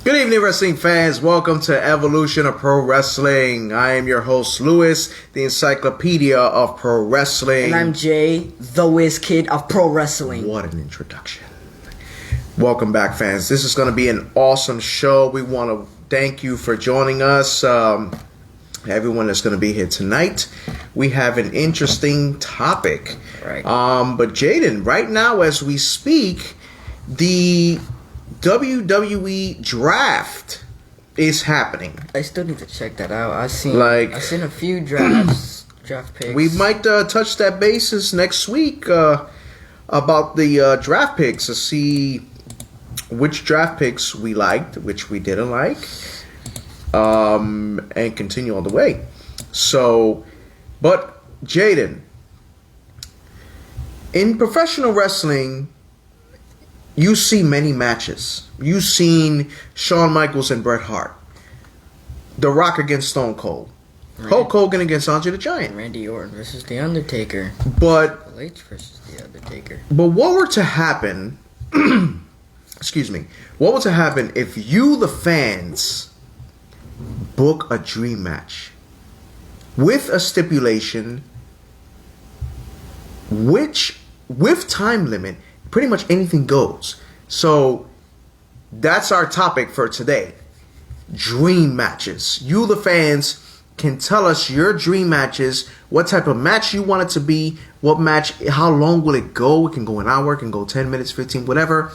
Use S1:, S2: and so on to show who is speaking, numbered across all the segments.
S1: Good evening, wrestling fans. Welcome to Evolution of Pro Wrestling. I am your host, Lewis, the encyclopedia of pro wrestling.
S2: And I'm Jay, the whiz kid of pro wrestling.
S1: What an introduction. Welcome back, fans. This is going to be an awesome show. We want to thank you for joining us. Everyone that's going to be here tonight. We have an interesting topic.
S2: Right.
S1: But Jaden, right now as we speak, the WWE draft is happening.
S2: I still need to check that out. I've seen a few draft picks.
S1: We might touch that basis next week about the draft picks to see which draft picks we liked, which we didn't like, and continue all the way. So, but Jaden, in professional wrestling, you see many matches. You've seen Shawn Michaels and Bret Hart, The Rock against Stone Cold, Hulk Hogan against Andre the Giant,
S2: Randy Orton versus The Undertaker,
S1: but
S2: Triple H versus The Undertaker.
S1: But what were to happen? Excuse me. What were to happen if you, the fans, book a dream match with a stipulation, which with time limit? Pretty much anything goes. So that's our topic for today. Dream matches. You, the fans, can tell us your dream matches, what type of match you want it to be, what match, how long will it go? It can go an hour, it can go 10 minutes, 15, whatever.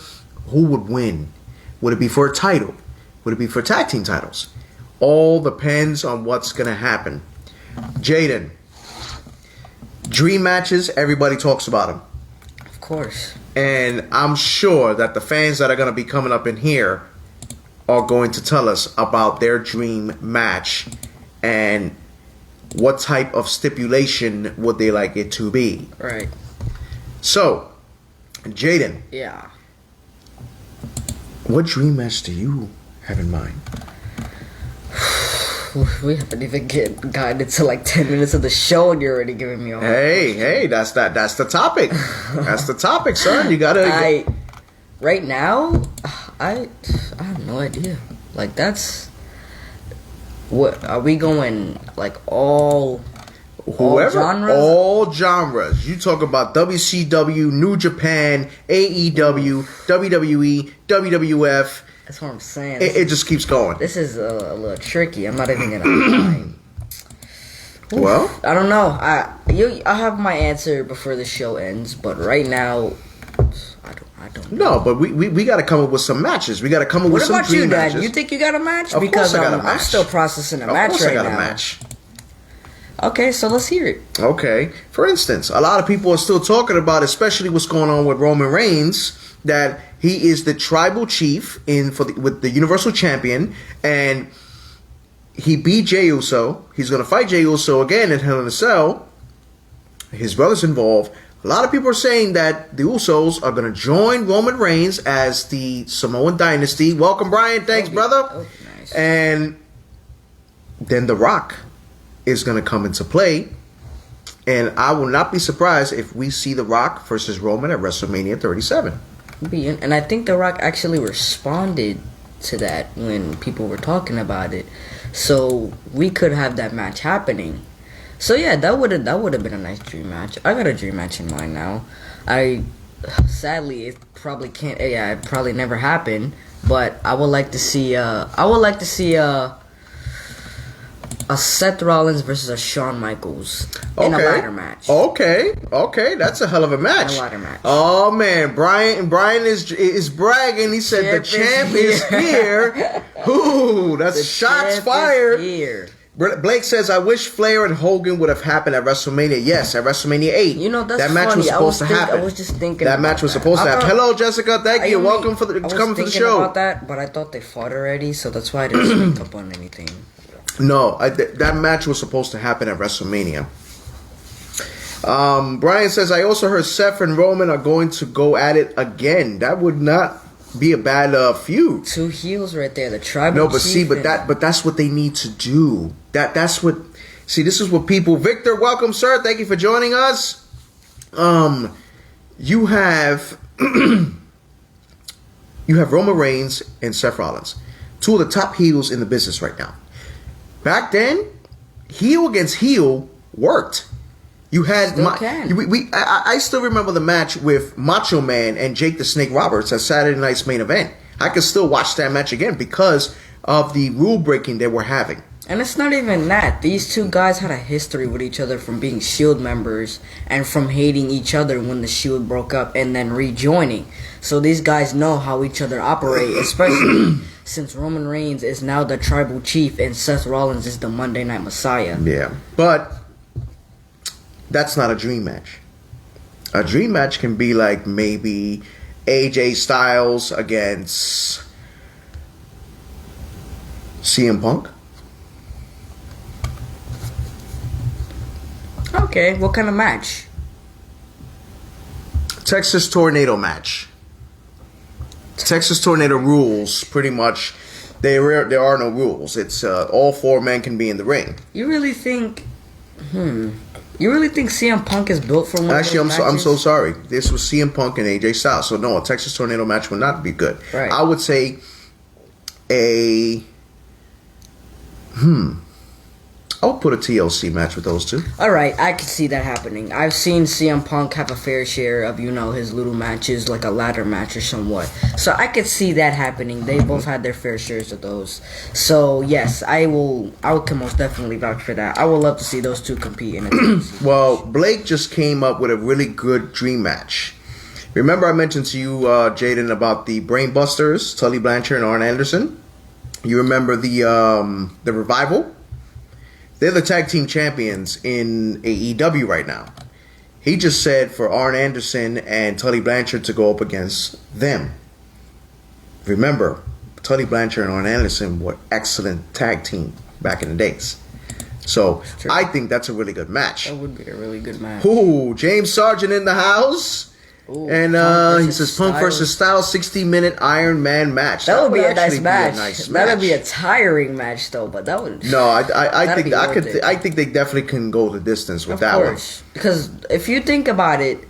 S1: Who would win? Would it be for a title? Would it be for tag team titles? All depends on what's going to happen. Jaden, dream matches, everybody talks about them.
S2: Of course.
S1: And I'm sure that the fans that are going to be coming up in here are going to tell us about their dream match and what type of stipulation would they like it to be.
S2: Right.
S1: So, Jaden.
S2: Yeah.
S1: What dream match do you have in mind?
S2: We haven't even gotten into like 10 minutes of the show and you're already giving me all
S1: Hey, that's the topic. That's the topic, son. You gotta
S2: right now, I have no idea. Like that's what are we going like all genres?
S1: All genres. You talk about WCW, New Japan, AEW, WWE, WWF.
S2: That's what I'm saying.
S1: It just keeps going.
S2: This is a little tricky. I'm not even gonna lie.
S1: Well,
S2: I don't know. I have my answer before the show ends, but right now, I don't know.
S1: No, but we got to come up with some matches. We got to come up with some dream matches.
S2: What about you, Dad? You think you got a match?
S1: Of
S2: because
S1: course I got a match.
S2: I'm still processing a match right now.
S1: Of course I got a match.
S2: Okay, so let's hear it.
S1: Okay. For instance, a lot of people are still talking about, especially what's going on with Roman Reigns, that he is the tribal chief with the Universal Champion, and he beat Jey Uso. He's going to fight Jey Uso again in Hell in a Cell. His brother's involved. A lot of people are saying that the Usos are going to join Roman Reigns as the Samoan Dynasty. Welcome, Brian. Thanks, brother.
S2: Nice.
S1: And then The Rock is going to come into play. And I will not be surprised if we see The Rock versus Roman at WrestleMania 37.
S2: And I think The Rock actually responded to that when people were talking about it. So we could have that match happening. So yeah, that would have been a nice dream match. I got a dream match in mind now. Sadly it probably can't. Yeah, it probably never happened. But I would like to see. A Seth Rollins versus a Shawn Michaels in a ladder match.
S1: Okay, that's a hell of a match.
S2: A ladder match.
S1: Oh man, Brian is bragging. He said the champ is here. Ooh, that's
S2: the
S1: shots fired.
S2: Here.
S1: Blake says, "I wish Flair and Hogan would have happened at WrestleMania." Yes, at WrestleMania 8.
S2: You know that's
S1: that match
S2: funny.
S1: was supposed to happen.
S2: I was just thinking
S1: that match was supposed to happen. Hello, Jessica. Thank you. Welcome for coming for the show.
S2: About that, but I thought they fought already, so that's why I didn't pick up on anything.
S1: No, that match was supposed to happen at WrestleMania. Brian says, I also heard Seth and Roman are going to go at it again. That would not be a bad feud.
S2: Two heels right there. The tribal.
S1: No, but that's what they need to do. That's what. See, this is what people. Victor, welcome, sir. Thank you for joining us. You have you have Roman Reigns and Seth Rollins. two of the top heels in the business right now. Back then, heel against heel worked. You had I still remember the match with Macho Man and Jake the Snake Roberts at Saturday Night's Main Event. I could still watch that match again because of the rule breaking they were having.
S2: And it's not even that. These two guys had a history with each other from being Shield members and from hating each other when the Shield broke up and then rejoining. So these guys know how each other operate, especially since Roman Reigns is now the tribal chief and Seth Rollins is the Monday Night Messiah.
S1: Yeah, but that's not a dream match. A dream match can be like maybe AJ Styles against CM Punk.
S2: Okay, what kind of match?
S1: Texas Tornado match. Texas Tornado rules, pretty much. There are no rules. It's all four men can be in the ring.
S2: You really think? You really think CM Punk is built for one?
S1: Actually,
S2: of those
S1: I'm so
S2: matches?
S1: sorry. This was CM Punk and AJ Styles. So no, a Texas Tornado match would not be good.
S2: Right.
S1: I would say I'll put a TLC match with those two.
S2: All right, I can see that happening. I've seen CM Punk have a fair share of, his little matches, like a ladder match or somewhat. So I could see that happening. They both had their fair shares of those. So yes, I can most definitely vouch for that. I would love to see those two compete in a TLC.
S1: Well, Blake just came up with a really good dream match. Remember I mentioned to you, Jaden, about the Brain Busters, Tully Blanchard and Arn Anderson? You remember the Revival? They're the tag team champions in AEW right now. He just said for Arn Anderson and Tully Blanchard to go up against them. Remember, Tully Blanchard and Arn Anderson were excellent tag team back in the days. So I think that's a really good match.
S2: That would be a really good match.
S1: Ooh, James Sargent in the house.
S2: Ooh,
S1: And he says Punk versus Styles 60-minute Iron Man match.
S2: That would be a nice
S1: actually
S2: match. That would be a tiring match, though. But that would.
S1: No, I think
S2: be worth it.
S1: I think they definitely can go the distance with that one.
S2: Because if you think about it,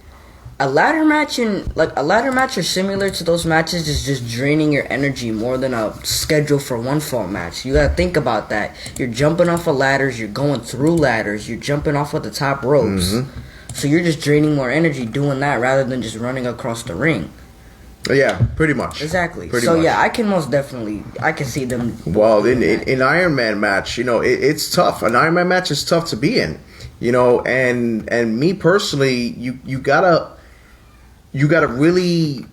S2: a ladder match are similar to those matches, is just draining your energy more than a schedule for one fall match. You gotta think about that. You're jumping off of ladders. You're going through ladders. You're jumping off of the top ropes.
S1: Mm-hmm.
S2: So you're just draining more energy doing that rather than just running across the ring.
S1: Yeah, pretty much.
S2: Exactly.
S1: Pretty
S2: so
S1: much.
S2: yeah, I can see them.
S1: Well, in Iron Man match, it's tough. An Iron Man match is tough to be in, and me personally, you gotta really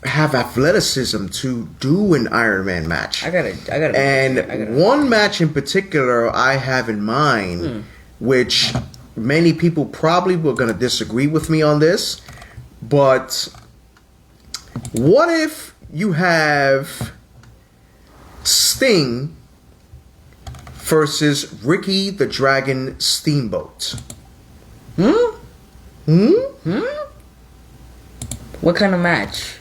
S1: have athleticism to do an Iron Man match.
S2: I gotta.
S1: And one match in particular I have in mind, which many people probably were going to disagree with me on this, but what if you have Sting versus Ricky the Dragon Steamboat?
S2: What kind of match?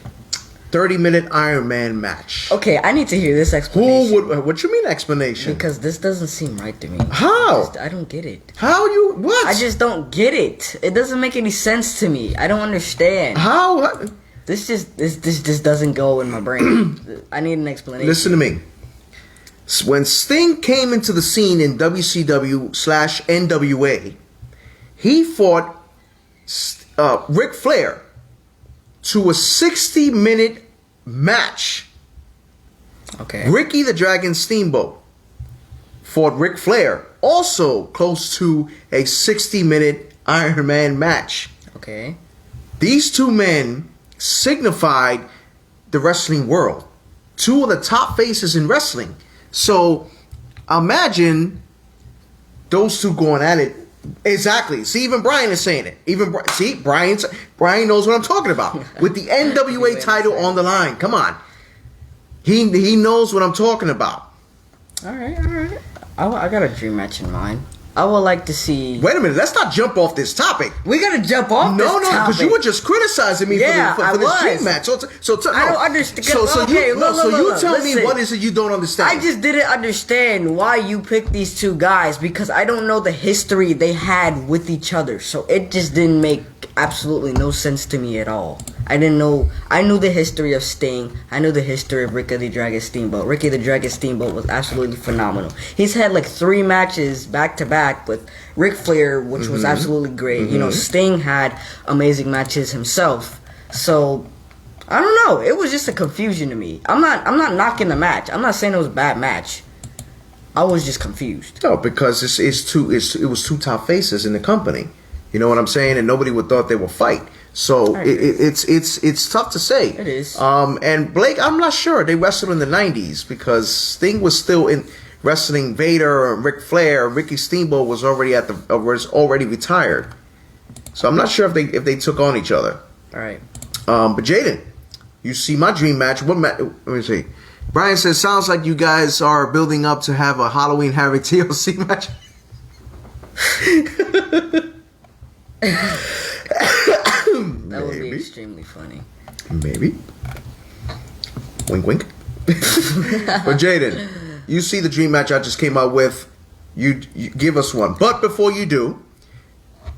S1: 30-minute Iron Man match.
S2: Okay, I need to hear this explanation.
S1: What you mean explanation?
S2: Because this doesn't seem right to me.
S1: How?
S2: I don't get it.
S1: What?
S2: I just don't get it. It doesn't make any sense to me. I don't understand.
S1: How?
S2: This just doesn't go in my brain. I need an explanation.
S1: Listen to me. When Sting came into the scene in WCW/NWA, he fought Ric Flair to a 60-minute match.
S2: Okay.
S1: Ricky the Dragon Steamboat fought Ric Flair, also close to a 60-minute Iron Man match.
S2: Okay.
S1: These two men signified the wrestling world. Two of the top faces in wrestling. So imagine those two going at it. Exactly. See, even Brian is saying it. Brian knows what I'm talking about. With the NWA title on the line. Come on. He knows what I'm talking about.
S2: All right. I got a dream match in mind. I would like to see.
S1: Wait a minute. Let's not jump off this topic.
S2: We gotta jump off.
S1: No, because you were just criticizing me for this dream match. So
S2: I don't understand.
S1: So you tell me what is it you don't understand.
S2: I just didn't understand why you picked these two guys because I don't know the history they had with each other. So it just didn't make absolutely no sense to me at all. I didn't know. I knew the history of Sting. I knew the history of Ricky the Dragon Steamboat. Ricky the Dragon Steamboat was absolutely phenomenal. He's had like 3 matches back to back with Ric Flair, which was absolutely great. You know, Sting had amazing matches himself. So I don't know. It was just a confusion to me. I'm not knocking the match. I'm not saying it was a bad match. I was just confused.
S1: No, because it was two top faces in the company. You know what I'm saying? And nobody would thought they would fight. So it's tough to say.
S2: It is.
S1: And Blake, I'm not sure they wrestled in the '90s because Sting was still in wrestling Vader and Ric Flair. Ricky Steamboat was already retired. So I'm not sure if they took on each other.
S2: All right.
S1: But Jaden, you see my dream match. What match? Let me see. Brian says, sounds like you guys are building up to have a Halloween Havoc TLC match.
S2: That would be extremely funny.
S1: Maybe. Wink, wink. But Jaden, you see the dream match I just came out with. You give us one. But before you do,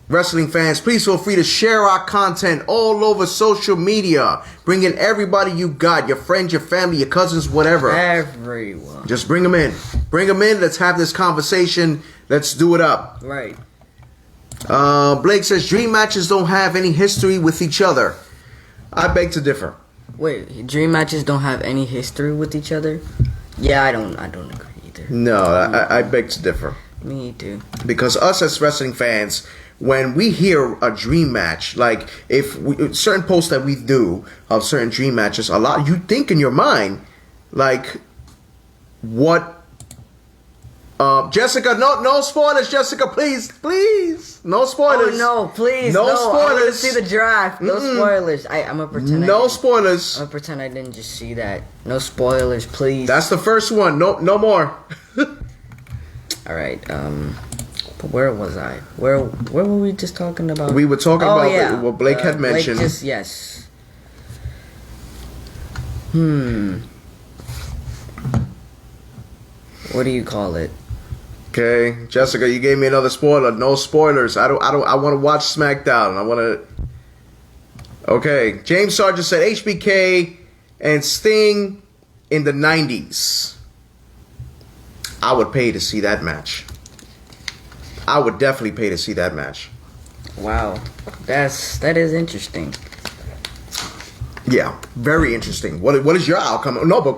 S1: wrestling fans, please feel free to share our content all over social media. Bring in everybody you got, your friends, your family, your cousins, whatever.
S2: Everyone.
S1: Just bring them in. Bring them in. Let's have this conversation. Let's do it up.
S2: Right.
S1: Blake says dream matches don't have any history with each other. I beg to differ.
S2: Wait, dream matches don't have any history with each other? Yeah, I don't agree either.
S1: No, I beg to differ.
S2: Me too.
S1: Because us as wrestling fans, when we hear a dream match, like certain posts that we do of certain dream matches, a lot you think in your mind, like what? Jessica, no spoilers, Jessica, please, no spoilers.
S2: Oh no, please,
S1: no
S2: I want to
S1: spoilers.
S2: see the draft. No spoilers. I'm gonna pretend.
S1: No spoilers.
S2: I'm gonna pretend I didn't just see that. No spoilers, please.
S1: That's the first one. No more.
S2: All right. But where was I? Where were we just talking about?
S1: We were talking about what Blake had mentioned.
S2: Yes. What do you call it?
S1: Okay, Jessica, you gave me another spoiler. No spoilers. I want to watch SmackDown. I want to. Okay, James Sargent said HBK and Sting in the '90s. I would pay to see that match. I would definitely pay to see that match.
S2: Wow, that is interesting.
S1: Yeah, very interesting. What is your outcome? No, but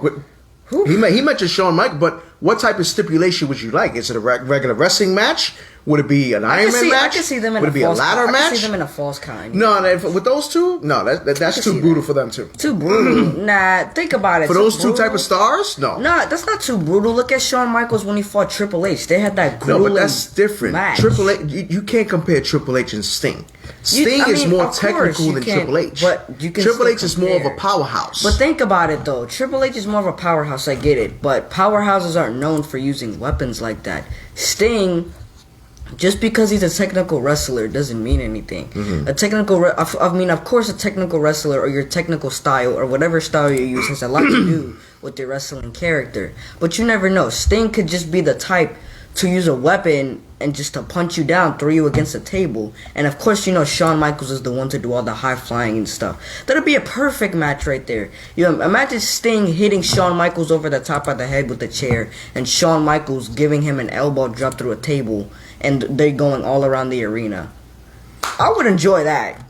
S1: he mentioned Shawn Michaels, but what type of stipulation would you like? Is it a regular wrestling match? Would it be an Iron Man match?
S2: I can see them in
S1: Would it be a ladder match?
S2: I can see them in a false kind.
S1: No, with those two, no, that's too brutal for them too.
S2: Too brutal. Nah, think about it.
S1: For those two type of stars, no.
S2: No, that's not too brutal. Look at Shawn Michaels when he fought Triple H. They had that grueling
S1: No, but that's different.
S2: match.
S1: Triple H, you can't compare Triple H and Sting. Sting is more technical than Triple H.
S2: But you can
S1: Triple H is
S2: compare.
S1: more of a powerhouse.
S2: But think about it though. Triple H is more of a powerhouse. I get it. But powerhouses aren't known for using weapons like that. Sting, just because he's a technical wrestler doesn't mean anything. A technical, of course, a technical wrestler or your technical style or whatever style you use has a lot to do with your wrestling character. But you never know. Sting could just be the type to use a weapon and just to punch you down, throw you against a table. And of course, Shawn Michaels is the one to do all the high flying and stuff. That'd be a perfect match right there. Imagine Sting hitting Shawn Michaels over the top of the head with a chair, and Shawn Michaels giving him an elbow drop through a table, and they going all around the arena. I would enjoy that.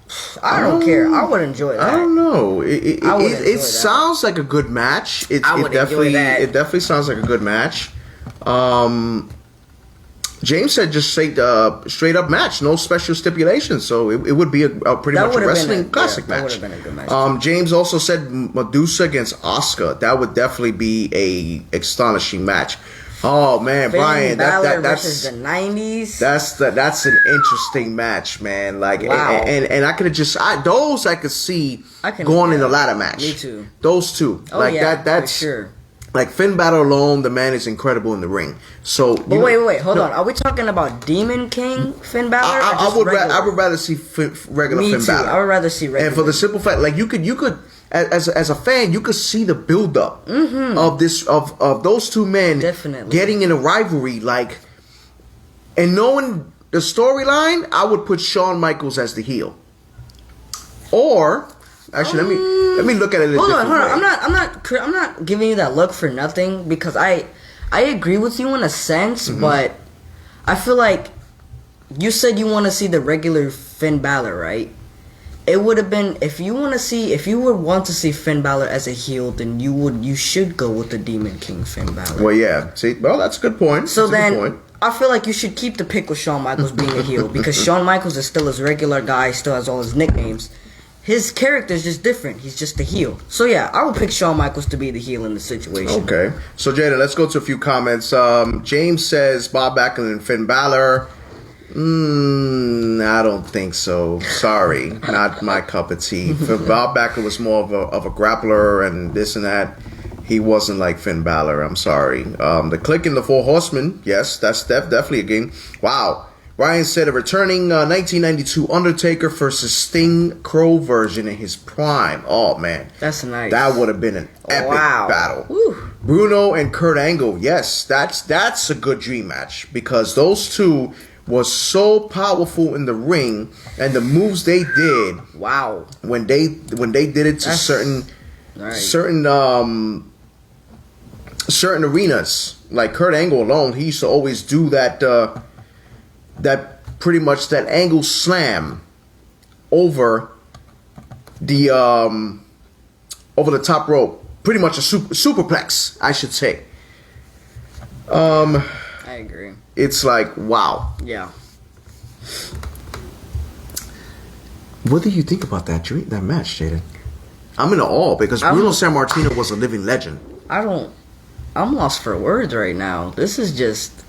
S2: I don't care. I would enjoy that.
S1: I don't know. It
S2: that.
S1: sounds like a good match. It definitely sounds like a good match. James said just straight up match, no special stipulations. So it would be a pretty much a wrestling classic match.
S2: That would have been a good match.
S1: James also said Medusa against Asuka. That would definitely be a astonishing match. Oh man,
S2: Finn
S1: Brian,
S2: Balor
S1: that's
S2: versus the '90s.
S1: That's an interesting match, man. Like,
S2: wow.
S1: and I could just I could see going in the ladder match.
S2: Me too.
S1: Those two,
S2: oh,
S1: like
S2: yeah,
S1: that's
S2: for sure.
S1: Like Finn Balor alone, the man is incredible in the ring. So,
S2: but wait, hold on. Are we talking about Demon King Finn Balor?
S1: I would rather see regular
S2: Me
S1: Finn
S2: too.
S1: Balor.
S2: I would rather see regular.
S1: And for the simple fact, like you could as a fan, you could see the build up of those two men
S2: definitely
S1: getting in a rivalry, like, and knowing the storyline, I would put Shawn Michaels as the heel. Or actually, let me look at it.
S2: Hold on. I'm not giving you that look for nothing because I agree with you in a sense, but I feel like you said you want to see the regular Finn Balor, right? It would have been if you would want to see Finn Balor as a heel, then you should go with the Demon King Finn Balor.
S1: Well, yeah. See, well, that's a good point.
S2: So then, I feel like you should keep the pick with Shawn Michaels being a heel because Shawn Michaels is still his regular guy, still has all his nicknames. His character is just different. He's just a heel. So yeah, I would pick Shawn Michaels to be the heel in the situation.
S1: Okay. So Jada, let's go to a few comments. James says Bob Backlund and Finn Balor. I don't think so. Sorry, not my cup of tea. Bob Backlund was more of a grappler and this and that. He wasn't like Finn Balor. I'm sorry. The Click and the Four Horsemen. Yes, that's definitely a game. Wow. Ryan said a returning 1992 Undertaker versus Sting Crow version in his prime. Oh man,
S2: that's nice.
S1: That would have been an epic battle.
S2: Woo.
S1: Bruno and Kurt Angle. Yes, that's a good dream match because those two was so powerful in the ring and the moves they did.
S2: Wow.
S1: When they did it to certain arenas, like Kurt Angle alone, he used to always do that pretty much that angle slam over the top rope, pretty much a superplex, I should say.
S2: I agree.
S1: It's like, wow.
S2: Yeah.
S1: What do you think about that match, Jaden? I'm in awe because Bruno Sammartino was a living legend.
S2: I'm lost for words right now. This is just,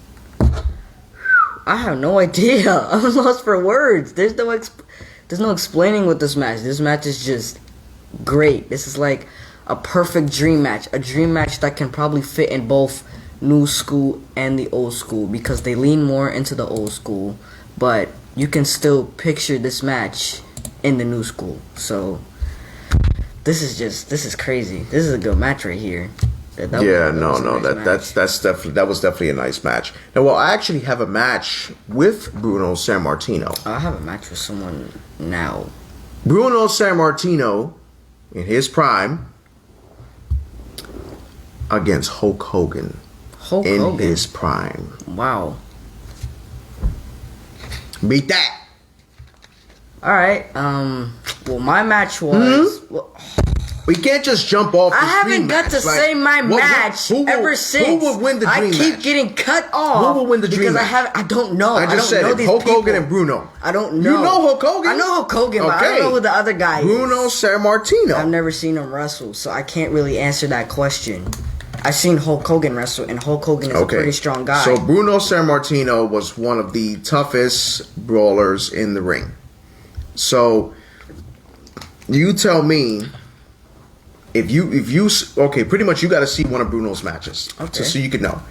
S2: I have no idea. I'm lost for words. There's no explaining with this match. This match is just great. This is like a perfect dream match. A dream match that can probably fit in both new school and the old school because they lean more into the old school, but you can still picture this match in the new school. So this is crazy. This is a good match right here. That was definitely a nice match. Now, well, I actually have a match with Bruno Sammartino. I have a match with someone now.
S1: Bruno Sammartino in his prime against Hulk Hogan. In his prime.
S2: Wow.
S1: Beat that.
S2: Alright, well, my match was... Well,
S1: we can't just jump off the
S2: I haven't got to say my match ever since.
S1: Who will win the dream match?
S2: I keep getting cut off.
S1: Who will win the dream match?
S2: Because I don't know.
S1: I just said it. Hulk Hogan and Bruno.
S2: I don't know.
S1: You know Hulk Hogan?
S2: I know Hulk Hogan, but I don't know who the other guy is.
S1: Bruno Sammartino.
S2: I've never seen him wrestle, so I can't really answer that question. I've seen Hulk Hogan wrestle, and Hulk Hogan is a pretty strong guy.
S1: So Bruno Sammartino was one of the toughest brawlers in the ring. So you tell me if you pretty much you got to see one of Bruno's matches so you can know.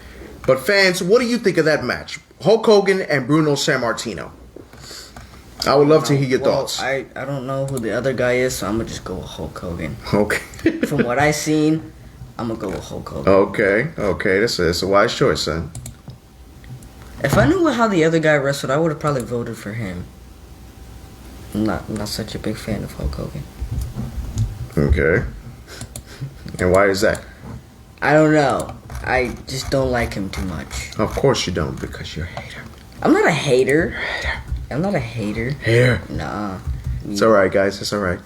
S1: But fans, what do you think of that match? Hulk Hogan and Bruno Sammartino. I would love to hear your thoughts.
S2: I don't know who the other guy is, so I'm gonna just go with Hulk Hogan.
S1: Okay.
S2: From what I seen, I'm gonna go with Hulk Hogan.
S1: Okay, that's a wise choice, son.
S2: If I knew how the other guy wrestled, I would have probably voted for him. I'm not such a big fan of Hulk Hogan.
S1: Okay. And why is that?
S2: I don't know. I just don't like him too much.
S1: Of course you don't, because you're a hater.
S2: I'm not a hater. I'm not a hater.
S1: Hater.
S2: Nah.
S1: It's alright, guys. It's alright.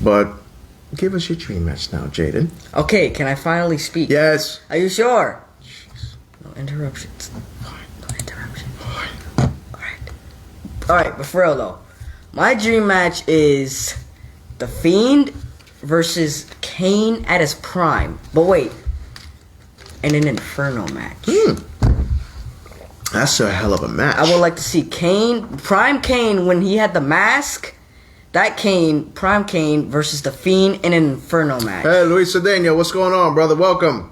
S1: But give us your dream match now, Jaden.
S2: Okay, can I finally speak?
S1: Yes.
S2: Are you sure?
S1: Jeez.
S2: No interruptions.
S1: Fine.
S2: No interruptions.
S1: Fine.
S2: Alright, but for real though. My dream match is The Fiend versus Kane at his prime. But wait. In an Inferno match.
S1: That's a hell of a match.
S2: I would like to see Prime Kane when he had the mask. That Kane, Prime Kane versus The Fiend in an Inferno match.
S1: Hey, Luis Cedeno, what's going on, brother? Welcome.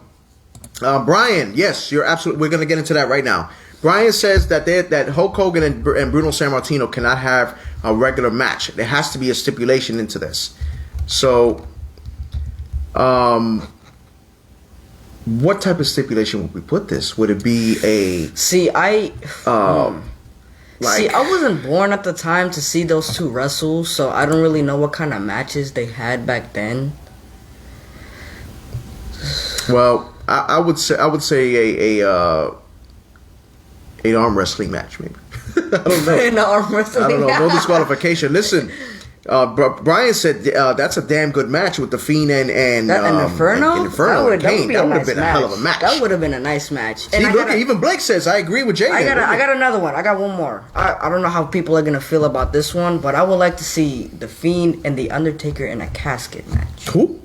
S1: Brian, yes, you're absolutely. We're going to get into that right now. Brian says that Hulk Hogan and Bruno Sammartino cannot have a regular match. There has to be a stipulation into this. So, what type of stipulation would we put this? Would it be a...
S2: See,
S1: Like,
S2: see, I wasn't born at the time to see those two wrestle, so I don't really know what kind of matches they had back then.
S1: well, I would say a an arm wrestling match, maybe. I don't know.
S2: An arm wrestling.
S1: I don't know. No disqualification. Listen, Brian said that's a damn good match with the Fiend and
S2: Inferno.
S1: and Inferno and Kane. That would have been a hell of a match.
S2: That would have been a nice match.
S1: See, look, even Blake says I agree with Jay.
S2: I got another one. I got one more. I don't know how people are gonna feel about this one, but I would like to see the Fiend and the Undertaker in a casket match.
S1: Who?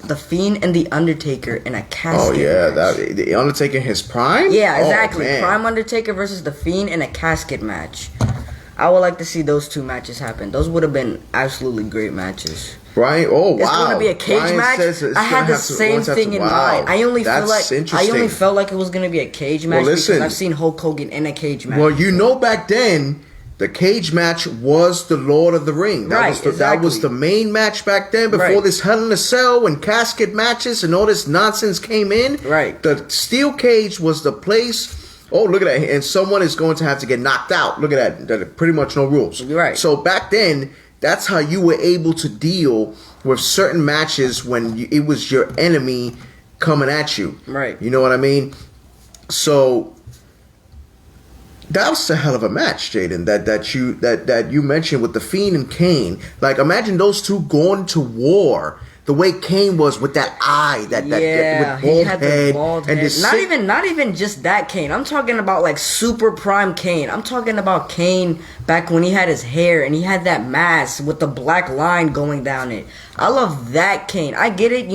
S2: The Fiend and the Undertaker in a casket.
S1: Oh yeah,
S2: match.
S1: the Undertaker in his prime.
S2: Yeah, exactly.
S1: Oh,
S2: Prime Undertaker versus the Fiend in a casket match. I would like to see those two matches happen. Those would have been absolutely great matches.
S1: Brian, oh wow,
S2: It's going to be a cage
S1: Brian
S2: match. I had the same thing in mind. I only felt like it was going to be a cage match because I've seen Hulk Hogan in a cage match.
S1: Well, you know, back then the cage match was the Lord of the Ring. That was the main match back then. Before this Hell in a Cell and casket matches and all this nonsense came in.
S2: Right.
S1: The steel cage was the place. Oh, look at that! And someone is going to have to get knocked out. Look at that! Pretty much no rules.
S2: Right.
S1: So back then, that's how you were able to deal with certain matches when it was your enemy coming at you.
S2: Right.
S1: You know what I mean? So that was a hell of a match, Jaden. That you mentioned with the Fiend and Kane. Like, imagine those two going to war. The way Kane was with that eye, with
S2: he had the bald
S1: and
S2: head. Not even just that Kane. I'm talking about like super prime Kane. I'm talking about Kane back when he had his hair and he had that mask with the black line going down it. I love that Kane. I get it,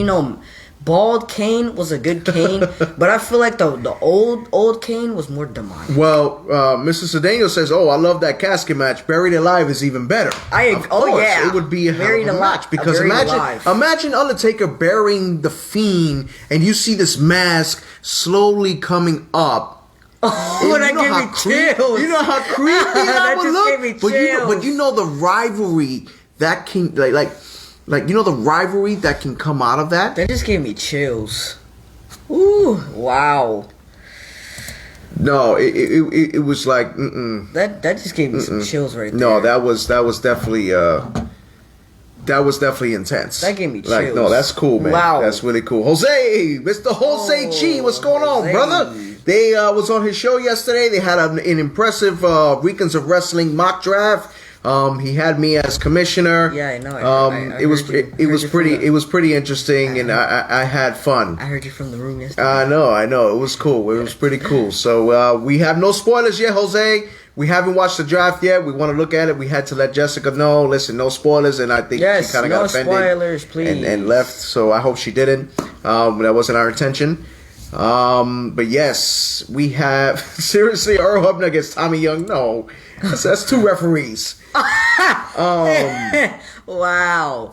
S2: bald Kane was a good Kane, but I feel like the old Kane was more demonic.
S1: Well, Mr. Cedeno says, "Oh, I love that casket match. Buried Alive is even better."
S2: Yeah,
S1: it would be a hell of a match because imagine Undertaker burying the Fiend, and you see this mask slowly coming up.
S2: Oh, that gave me chills.
S1: You know how creepy that would look.
S2: Gave me chills.
S1: But you know the rivalry that can like the rivalry that can come out of that.
S2: That just gave me chills. Ooh, wow.
S1: No, it was like
S2: that just gave me some chills right there.
S1: No, that was definitely intense.
S2: That gave me chills.
S1: Like, no, that's cool, man.
S2: Wow,
S1: that's really cool. Jose, Mr. Jose Chi, what's going on, brother? They was on his show yesterday. They had an impressive Weekends of Wrestling mock draft. He had me as commissioner.
S2: Yeah, I know.
S1: It was pretty interesting, and I had fun.
S2: I heard you from the room yesterday.
S1: I know. It was cool. It was pretty cool. So we have no spoilers yet, Jose. We haven't watched the draft yet. We want to look at it. We had to let Jessica know. Listen, no spoilers, and I think she kind of got offended.
S2: No spoilers, please.
S1: And left. So I hope she didn't. That wasn't our intention. But yes, we have seriously Earl Hebner against Tommy Young. No, that's two referees.
S2: Wow.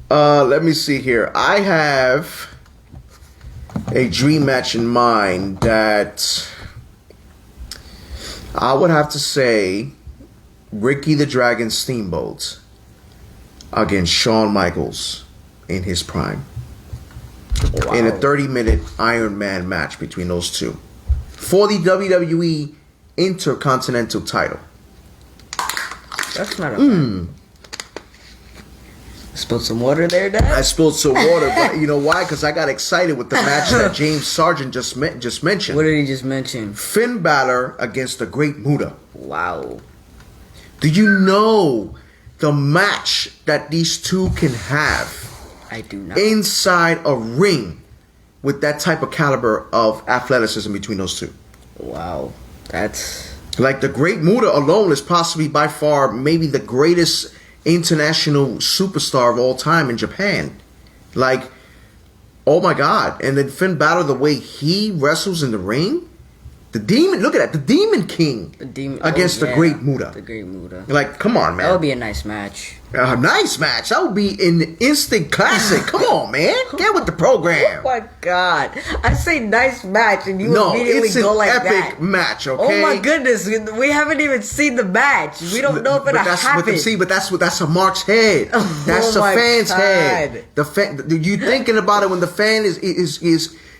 S1: Let me see here. I have a dream match in mind that I would have to say Ricky the Dragon Steamboat against Shawn Michaels in his prime. Wow. In a 30-minute Iron Man match between those two for the WWE Intercontinental title.
S2: That's not a bad. Spilled some water there, Dad?
S1: I spilled some water, but you know why? Because I got excited with the match that James Sargent just mentioned.
S2: What did he just mention?
S1: Finn Balor against the Great Muta.
S2: Wow.
S1: Do you know the match that these two can have?
S2: I do not.
S1: Inside a ring with that type of caliber of athleticism between those two.
S2: Wow. That's...
S1: Like, the Great Muta alone is possibly by far maybe the greatest international superstar of all time in Japan. Like, oh my God. And then Finn Balor, the way he wrestles in the ring, the Demon, look at that, the Demon King against the Great Muta.
S2: The Great Muta.
S1: Like, come on, man.
S2: That would be a nice match.
S1: A nice match. That would be an instant classic. Come on, man. Get with the program.
S2: Oh my God. I say nice match and you immediately go like that.
S1: No, it's an epic match, okay?
S2: Oh my goodness. We haven't even seen the match. We don't know if it'll happen.
S1: But that's a Mark's head. That's a fan's head. The fan, you thinking about it when the fan is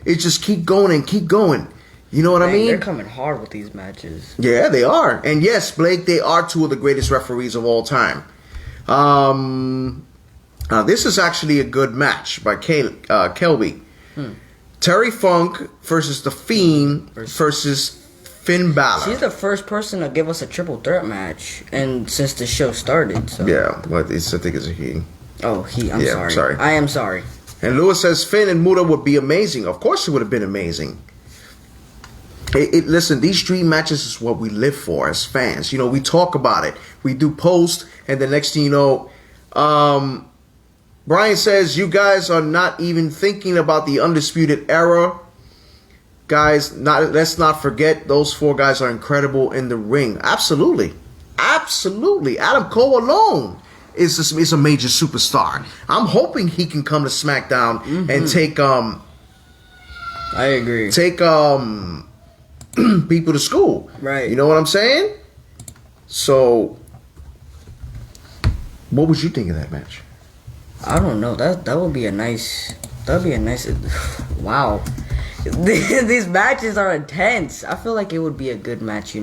S1: just keep going and keep going. You know what I mean?
S2: They're coming hard with these matches.
S1: Yeah, they are. And yes, Blake, they are two of the greatest referees of all time. This is actually a good match by Kelby. Terry Funk versus The Fiend versus Finn Balor.
S2: She's the first person to give us a triple threat match, and since the show started. So.
S1: Yeah, but I think it's a he.
S2: Oh, he. I'm sorry. I am sorry.
S1: And Lewis says Finn and Muta would be amazing. Of course, it would have been amazing. Listen, these dream matches is what we live for as fans. You know, we talk about it. We do post, and the next thing you know, Brian says, you guys are not even thinking about the Undisputed Era. Guys, let's not forget, those 4 guys are incredible in the ring. Absolutely. Absolutely. Adam Cole alone is a major superstar. I'm hoping he can come to SmackDown and take
S2: I agree.
S1: Take people to school.
S2: Right.
S1: You know what I'm saying? So, what would you think of that match?
S2: I don't know. That would be a nice. That'd be a nice. Wow. These matches are intense. I feel like it would be a good match.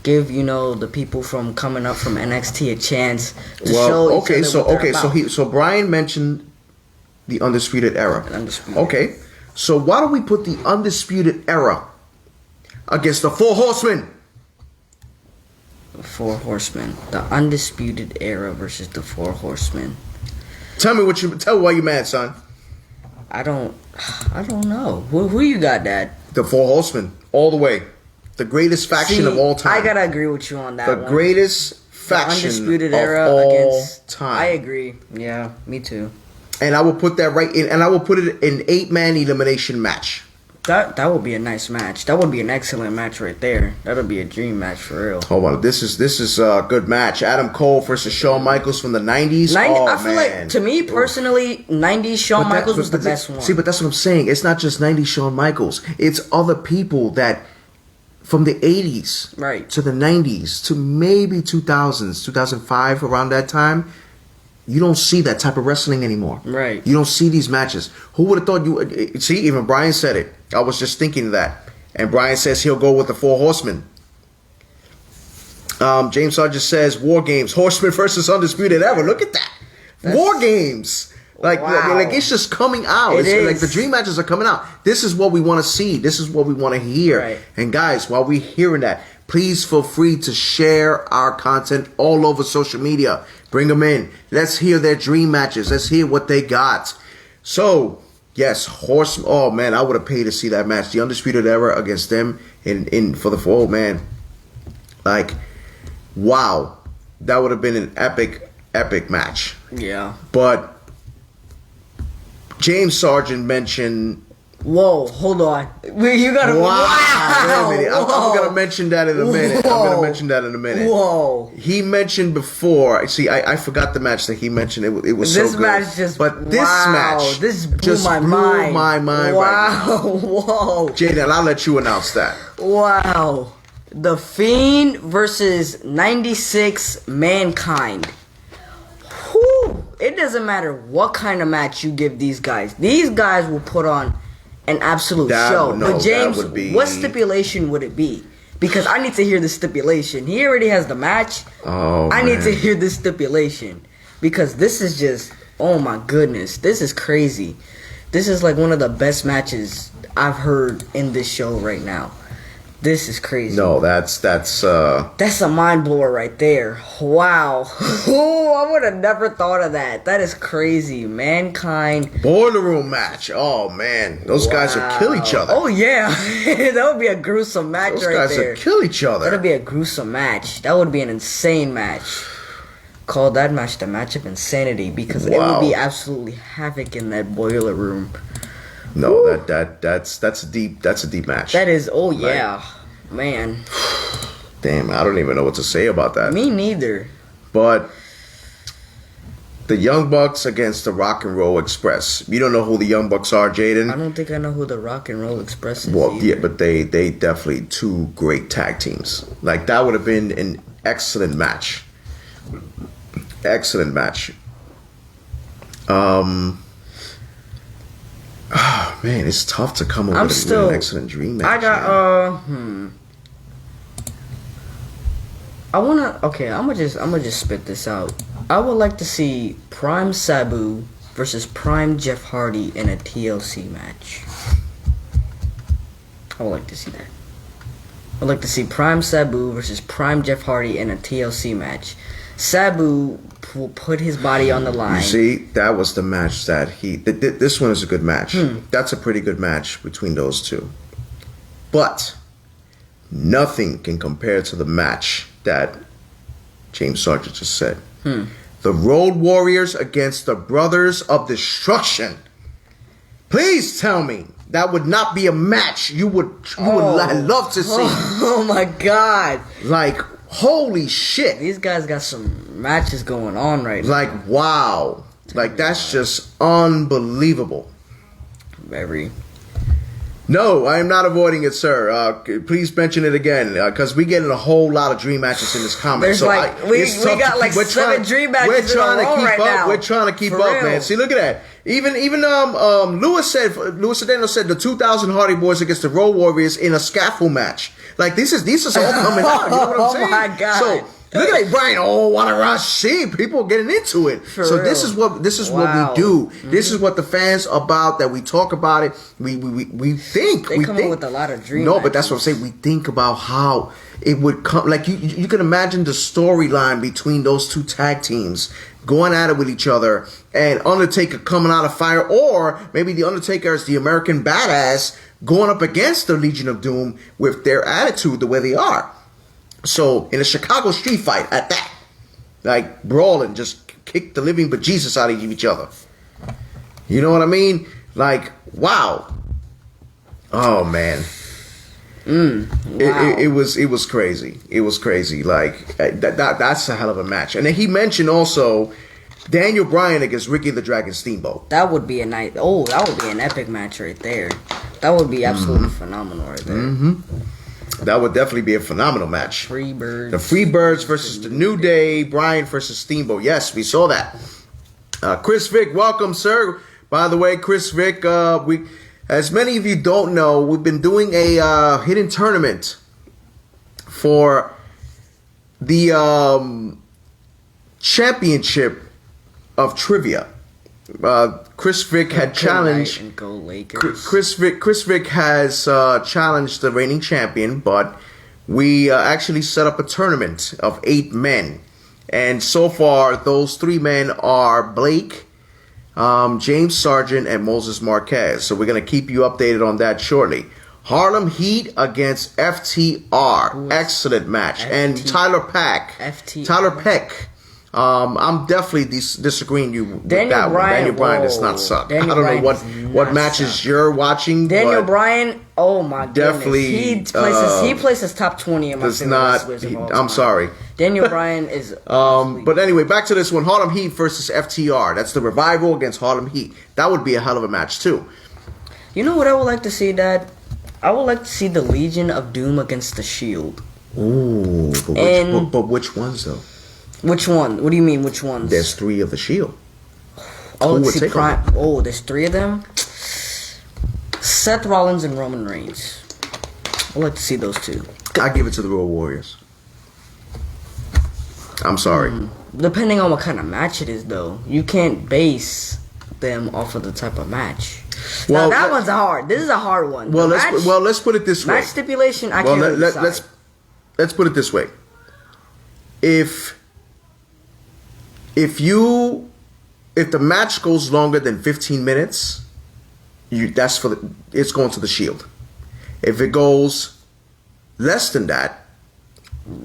S2: Give the people from coming up from NXT a chance to show.
S1: Okay, so Brian mentioned the Undisputed Era. Okay, so why don't we put the Undisputed Era against the 4 Horsemen?
S2: 4 Horsemen, the Undisputed Era versus the 4 Horsemen.
S1: Tell me why you mad, son.
S2: I don't know. Who you got, Dad?
S1: The 4 Horsemen, all the way. The greatest faction of all time.
S2: I gotta agree with you on that.
S1: The greatest faction
S2: Undisputed
S1: of
S2: Era
S1: all
S2: against
S1: time.
S2: I agree. Yeah, me too.
S1: And I will put that right in, and I will put it in 8-man elimination match.
S2: That would be a nice match. That would be an excellent match right there. That'll be a dream match for real.
S1: Hold on, this is a good match. Adam Cole versus Shawn Michaels from the 90s.
S2: I feel like, to me personally, 90s Shawn Michaels was the best one.
S1: See, but that's what I'm saying. It's not just 90s Shawn Michaels. It's other people that from the 80s
S2: right
S1: to the 90s to maybe 2000s, 2005, around that time. You don't see that type of wrestling anymore.
S2: Right.
S1: You don't see these matches. Who would have thought you would? See, even Brian said it. I was just thinking that. And Brian says he'll go with the 4 Horsemen. James Sargent says, War Games, Horsemen versus Undisputed Era. Look at that. War Games. Like it's just coming out. Like the dream matches are coming out. This is what we want to see. This is what we want to hear.
S2: Right.
S1: And guys, while we're hearing that, please feel free to share our content all over social media. Bring them in. Let's hear their dream matches. Let's hear what they got. So, yes, Horsemen. Oh man, I would have paid to see that match. The Undisputed Era against them in for the 4. Man, like, wow, that would have been an epic match.
S2: Yeah.
S1: But James Sargent mentioned.
S2: Whoa, hold on. You gotta.
S1: Wow. Wait a minute. I'm gonna mention that in a minute.
S2: Whoa.
S1: He mentioned before. See, I forgot the match that he mentioned. It was so good.
S2: This match just.
S1: But this match.
S2: This blew
S1: just
S2: my
S1: blew
S2: mind.
S1: my mind
S2: wow.
S1: right now.
S2: Whoa.
S1: Jaden, I'll let you announce that.
S2: Wow. The Fiend versus 96 Mankind. Whew. It doesn't matter what kind of match you give these guys. These guys will put on an absolute show. But James, what stipulation would it be? Because I need to hear the stipulation. He already has the match. I need to hear the stipulation. Because this is just, oh my goodness. This is crazy. This is like one of the best matches I've heard in this show right now. This is crazy.
S1: No, that's
S2: a mind blower right there. Wow. I would have never thought of that. That is crazy. Mankind.
S1: Boiler Room match. Oh man, those guys will kill each other.
S2: Oh yeah, that would be a gruesome match
S1: those
S2: right there.
S1: Those guys will kill each other.
S2: That'd be a gruesome match. That would be an insane match. Call that match the match of insanity because it would be absolutely havoc in that boiler room.
S1: No, that's a deep match.
S2: That is, yeah, man.
S1: Damn, I don't even know what to say about that.
S2: Me neither.
S1: But the Young Bucks against the Rock and Roll Express. You don't know who the Young Bucks are, Jaden?
S2: I don't think I know who the Rock and Roll Express is.
S1: Well,
S2: either.
S1: Yeah, but they definitely 2 great tag teams. Like that would have been an excellent match. Excellent match. Man, it's tough to come up
S2: I'm
S1: with
S2: still
S1: an excellent dream match.
S2: I got I'm gonna just spit this out. I would like to see Prime Sabu versus Prime Jeff Hardy in a TLC match. I would like to see that. I'd like to see Prime Sabu versus Prime Jeff Hardy in a TLC match. Sabu will put his body on the line.
S1: You see, that was the match that this one is a good match. That's a pretty good match between those two. But nothing can compare to the match that James Sargent just said. The Road Warriors against the Brothers of Destruction. Please tell me that would not be a match you would love to see.
S2: Oh my God.
S1: Like, holy shit.
S2: These guys got some matches going on right now.
S1: Like, wow. Like, that's just unbelievable.
S2: Very.
S1: No, I am not avoiding it, sir. Please mention it again, because we get in a whole lot of dream matches in this comment.
S2: There's
S1: so
S2: we got like 7 dream matches in a row right now.
S1: We're trying to keep
S2: For
S1: up,
S2: real.
S1: man. See, look at that. Even Louis Sedano said the 2000 Hardy Boys against the Road Warriors in a scaffold match. Like, this is all coming out. You know what I'm saying?
S2: Oh my God.
S1: So look at that, Brian. Oh, what a rush! See, people getting into it.
S2: For
S1: so
S2: real.
S1: this is what
S2: Wow.
S1: we do. This is what the fans about. That we talk about it. We think.
S2: They come up with a lot of dream
S1: No,
S2: matches.
S1: but that's what I'm saying. We think about how it would come. Like you can imagine the storyline between those two tag teams going at it with each other, and Undertaker coming out of fire, or maybe the Undertaker is the American badass going up against the Legion of Doom with their attitude the way they are. So in a Chicago street fight at that, like brawling, just kick the living bejesus out of each other. You know what I mean? Like, wow. Oh man.
S2: Wow.
S1: It was crazy. It was crazy. Like that's a hell of a match. And then he mentioned also Daniel Bryan against Ricky the Dragon Steamboat.
S2: That would be that would be an epic match right there. That would be absolutely phenomenal right there.
S1: That would definitely be a phenomenal match.
S2: Freebirds.
S1: The Freebirds versus the New Day, Bryan versus Steamboat. Yes, we saw that. Chris Vick, welcome, sir. By the way, Chris Vick, as many of you don't know, we've been doing a hidden tournament for the championship of trivia. Chris Vick had challenged.
S2: And go Lakers.
S1: Chris Vick has challenged the reigning champion, but we actually set up a tournament of 8 men. And so far, those 3 men are Blake, James Sargent, and Moses Marquez. So we're going to keep you updated on that shortly. Harlem Heat against FTR. Excellent match. And Tyler Peck.
S2: FTR.
S1: Tyler Peck. I'm definitely disagreeing you with
S2: Daniel
S1: that one.
S2: Bryan,
S1: Daniel Bryan
S2: whoa.
S1: does not suck.
S2: Daniel
S1: I don't
S2: Bryan
S1: know
S2: does
S1: what
S2: not
S1: matches
S2: suck.
S1: you're watching.
S2: Daniel
S1: but
S2: Bryan, oh my goodness.
S1: Definitely,
S2: He places top 20 in my
S1: does
S2: favorite
S1: not.
S2: wrestlers of all
S1: I'm
S2: time.
S1: sorry.
S2: Daniel Bryan is
S1: But anyway, back to this one. Harlem Heat versus FTR. That's the Revival against Harlem Heat. That would be a hell of a match too.
S2: You know what I would like to see, Dad? I would like to see the Legion of Doom against the Shield.
S1: Ooh, but which ones though?
S2: Which one? What do you mean, which ones?
S1: There's 3 of the Shield.
S2: Oh,
S1: Who
S2: let's
S1: would
S2: see,
S1: take
S2: Prime. Oh, there's 3 of them? Seth Rollins and Roman Reigns. I'd like to see those 2.
S1: I give it to the Road Warriors. I'm sorry.
S2: Depending on what kind of match it is, though. You can't base them off of the type of match.
S1: Well,
S2: now, that one's hard. This is a hard one.
S1: Well,
S2: The
S1: let's put it this way.
S2: match stipulation, I
S1: Well,
S2: can't really decide.
S1: let's put it this way. If the match goes longer than 15 minutes, it's going to the Shield. If it goes less than that,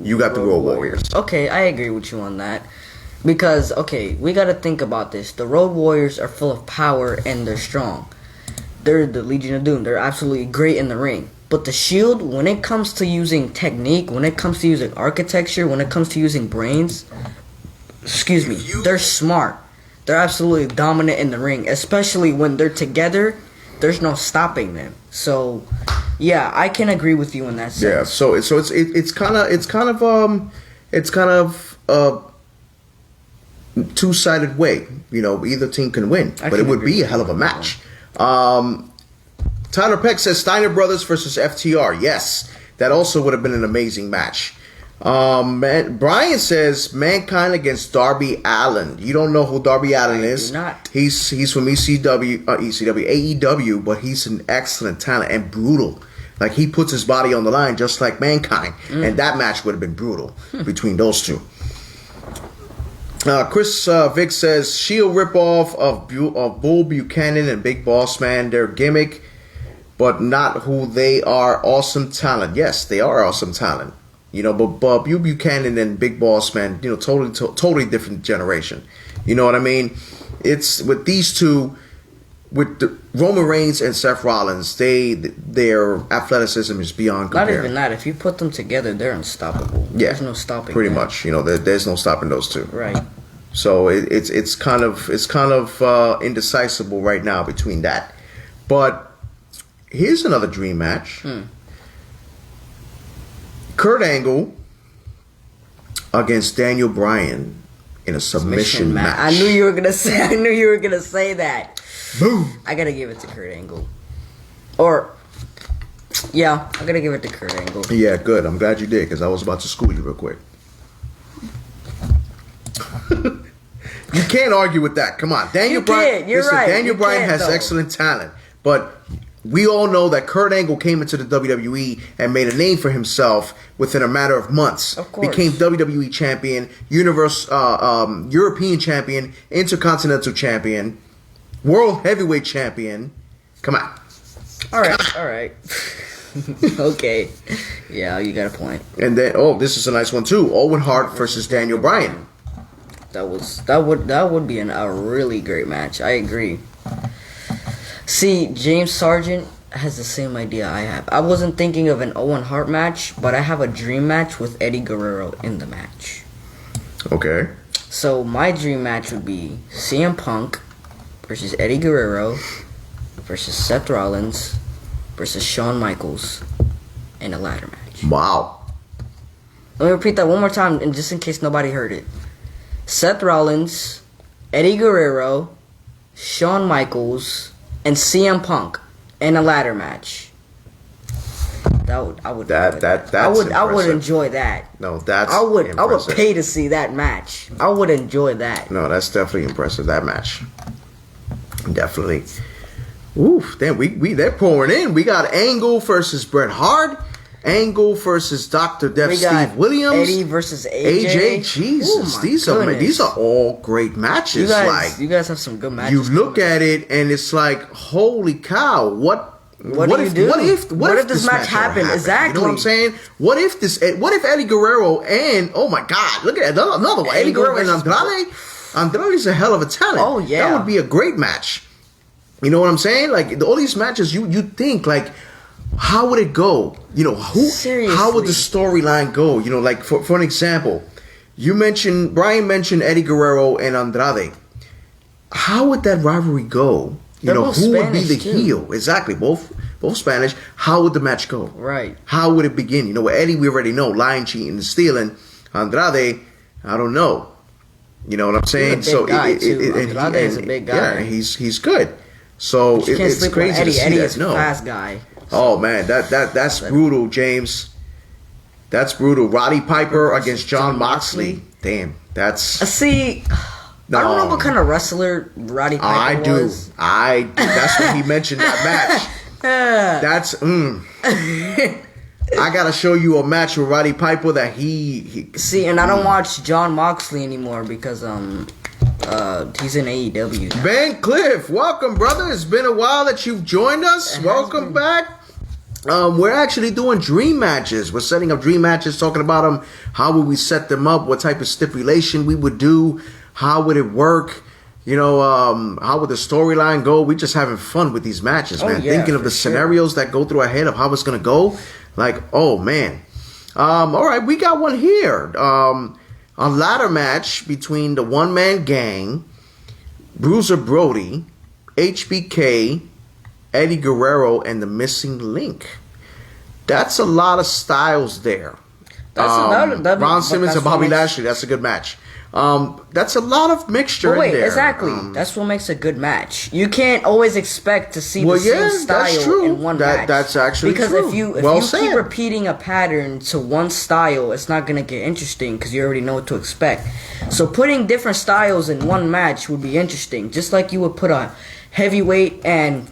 S1: you got the Road Warriors.
S2: Okay, I agree with you on that. Because, okay, we got to think about this. The Road Warriors are full of power and they're strong. They're the Legion of Doom. They're absolutely great in the ring. But the Shield, when it comes to using technique, when it comes to using architecture, when it comes to using brains, they're smart. They're absolutely dominant in the ring. Especially when they're together, there's no stopping them. So, yeah, I can agree with you in that sense.
S1: Yeah, so it's kind of a two-sided way. You know, either team can win, but it would be a hell of a match. Tyler Peck says Steiner Brothers versus FTR. Yes, that also would have been an amazing match. Brian says Mankind against Darby Allin. You don't know who Darby Allin is?
S2: do not.
S1: He's from AEW, but he's an excellent talent and brutal. Like, he puts his body on the line just like Mankind, and that match would have been brutal between those two. Chris Vick says Shield ripoff of Bull Buchanan and Big Boss Man. Their gimmick, but not who they are. Awesome talent. Yes, they are awesome talent. You know, but Bull Buchanan and Big Boss Man, you know, totally different generation. You know what I mean? It's with these two, with Roman Reigns and Seth Rollins, their athleticism is beyond compare.
S2: Not even that. If you put them together, they're unstoppable.
S1: Yeah,
S2: there's no stopping.
S1: Pretty
S2: them.
S1: much. You know, there's no stopping those two.
S2: Right.
S1: So it's kind of indecisible right now between that. But here's another dream match. Kurt Angle against Daniel Bryan in a submission match.
S2: I knew you were gonna say. that.
S1: Boom.
S2: I gotta give it to Kurt Angle. Or, yeah, I gotta give it to Kurt Angle.
S1: Yeah, good. I'm glad you did, because I was about to school you real quick. You can't argue with that. Come on, Daniel Bryan.
S2: You're right.
S1: Daniel Bryan has excellent talent, but we all know that Kurt Angle came into the WWE and made a name for himself within a matter of months.
S2: Of course.
S1: Became WWE champion, European champion, Intercontinental champion, World Heavyweight champion. Come on.
S2: All right. Okay. Yeah, you got a point.
S1: And then, this is a nice one too. Owen Hart versus Daniel Bryan.
S2: That would be a really great match. I agree. See, James Sargent has the same idea I have. I wasn't thinking of an Owen Hart match, but I have a dream match with Eddie Guerrero in the match.
S1: Okay.
S2: So my dream match would be CM Punk versus Eddie Guerrero versus Seth Rollins versus Shawn Michaels in a ladder match.
S1: Wow.
S2: Let me repeat that one more time, and just in case nobody heard it. Seth Rollins, Eddie Guerrero, Shawn Michaels, and CM Punk in a ladder match. I would enjoy that.
S1: No, that's
S2: I would
S1: impressive.
S2: pay to see that match. I would enjoy that.
S1: No, that's definitely impressive, that match. Definitely. Oof, damn, they're pouring in. We got Angle versus Bret Hart. Angle versus Dr. Death
S2: We got
S1: Steve Williams.
S2: Eddie versus AJ.
S1: Jesus,
S2: Oh,
S1: these are all great matches.
S2: You guys have some good matches.
S1: You look at it and it's like, holy cow, what
S2: do you do? What if this match happened? Exactly.
S1: You know what I'm saying? What if Eddie Guerrero and, oh my God, look at that, another one. Eddie Guerrero and Andrade. Andrade's a hell of a talent.
S2: Oh yeah,
S1: that would be a great match. You know what I'm saying? Like, all these matches, you think like, how would it go? You know,
S2: Seriously.
S1: How would the storyline go? You know, like for an example, Brian mentioned Eddie Guerrero and Andrade. How would that rivalry go? You know, who would be the heel? Exactly, both Spanish. How would the match go?
S2: Right.
S1: How would it begin? You know, with Eddie, we already know, lying, cheating, and stealing. Andrade, I don't know. You know what I'm saying?
S2: He's a big guy too. Andrade is a big guy.
S1: Yeah, he's good. So it's crazy to see
S2: Eddie
S1: that.
S2: is a fast guy.
S1: Oh man, that's brutal, James. That's brutal. Roddy Piper against John Moxley. Damn, that's.
S2: See,
S1: no.
S2: I don't know what kind of wrestler Roddy Piper was.
S1: I do. That's when he mentioned that match. That's. I gotta show you a match with Roddy Piper that he
S2: See, and I don't watch John Moxley anymore because he's in AEW now.
S1: Van Cliff, welcome, brother. It's been a while that you've joined us. Welcome back. We're actually doing dream matches. We're setting up dream matches, talking about them. How would we set them up? What type of stipulation we would do? How would it work? You know, how would the storyline go? We're just having fun with these matches, man.
S2: Yeah,
S1: thinking of the scenarios that go through our head of how it's gonna go. Like, oh man. All right, we got one here. A ladder match between the one-man gang, Bruiser Brody, HBK, Eddie Guerrero, and the Missing Link. That's a lot of styles there. Ron Simmons and Bobby Lashley. That's a good match. That's a lot of mixture
S2: But wait,
S1: in there.
S2: exactly. That's what makes a good match. You can't always expect to see the same style in one match.
S1: That's actually
S2: because
S1: true.
S2: if you
S1: said.
S2: keep repeating a pattern to one style, it's not gonna get interesting because you already know what to expect. So putting different styles in one match would be interesting, just like you would put a heavyweight and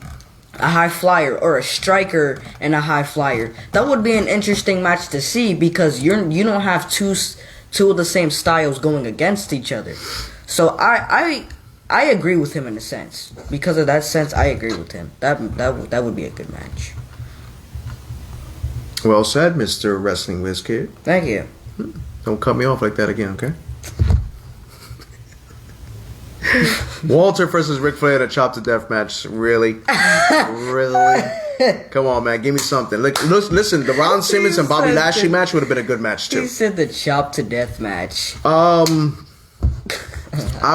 S2: a high flyer, or a striker and a high flyer. That would be an interesting match to see because you don't have two of the same styles going against each other. So I agree with him in a sense. Because of that sense, I agree with him. That would be a good match.
S1: Well said, Mr. Wrestling Whiz Kid.
S2: Thank you.
S1: Don't cut me off like that again, okay? Walter versus Ric Flair in a chop to death match. Really? Really? Come on, man. Give me something. Listen, the Ron Simmons and Bobby Lashley match would have been a good match, too.
S2: He said the chop to death match.
S1: I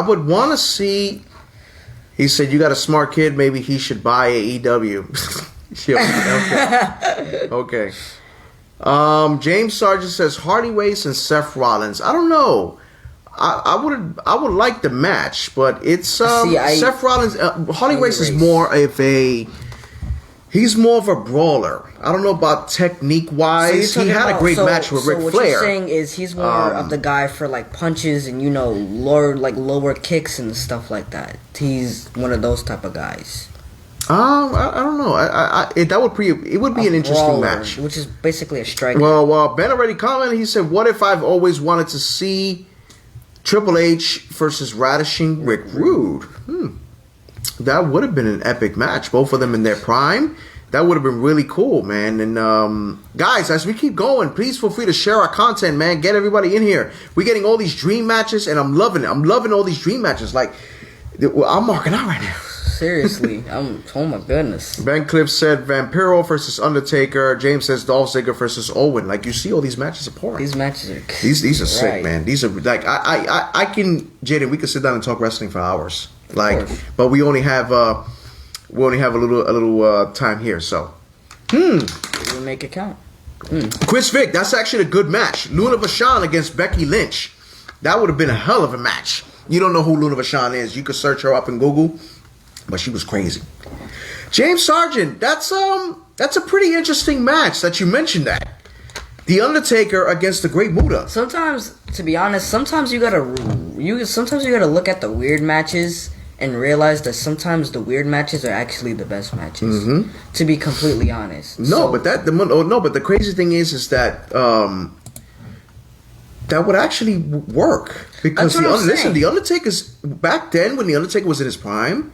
S1: would want to see... He said, you got a smart kid. Maybe he should buy AEW. Okay. James Sargent says, Hardy Race and Seth Rollins. I don't know. I would like the match, but it's Seth Rollins. Hardy Race is more of a. He's more of a brawler. I don't know about technique wise. He had a great match with Ric Flair.
S2: What you're saying is he's more of the guy for like punches and lower kicks and stuff like that. He's one of those type of guys.
S1: I don't know. It would be an interesting match,
S2: which is basically a striker.
S1: Well, Ben already commented. He said, "What if I've always wanted to see Triple H versus Ravishing Rick Rude?" That would have been an epic match. Both of them in their prime. That would have been really cool, man. And guys, as we keep going, please feel free to share our content, man. Get everybody in here. We're getting all these dream matches, and I'm loving it. I'm loving all these dream matches. Like, I'm marking out right now.
S2: Seriously, oh my goodness.
S1: Ben Cliff said Vampiro versus Undertaker. James says Dolph Ziggler versus Owen. Like, you see all these matches apart.
S2: These matches are
S1: these are sick, man. These are like I can, Jaden, we could sit down and talk wrestling for hours. Like, but we only have a little time here, so
S2: we'll make it count.
S1: Chris Vick, that's actually a good match. Luna Vachon against Becky Lynch. That would have been a hell of a match. You don't know who Luna Vachon is. You could search her up in Google. But she was crazy. James Sargent, that's a pretty interesting match that you mentioned that. The Undertaker against the Great Muta.
S2: Sometimes, to be honest, sometimes you gotta look at the weird matches and realize that sometimes the weird matches are actually the best matches. Mm-hmm. To be completely honest.
S1: But the crazy thing is that that would actually work because the Undertaker's back then when the Undertaker was in his prime.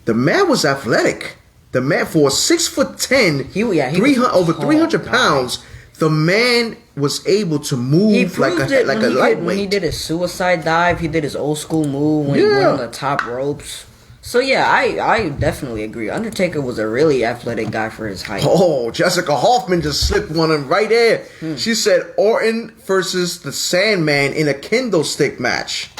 S1: The man was athletic. The man, for 6'10", over 300 pounds, the man was able to move like a lightweight.
S2: When he did his suicide dive, he did his old school move when he went on the top ropes. So yeah, I definitely agree. Undertaker was a really athletic guy for his height.
S1: Oh, Jessica Hoffman just slipped one in right there. She said Orton versus the Sandman in a kendo stick match.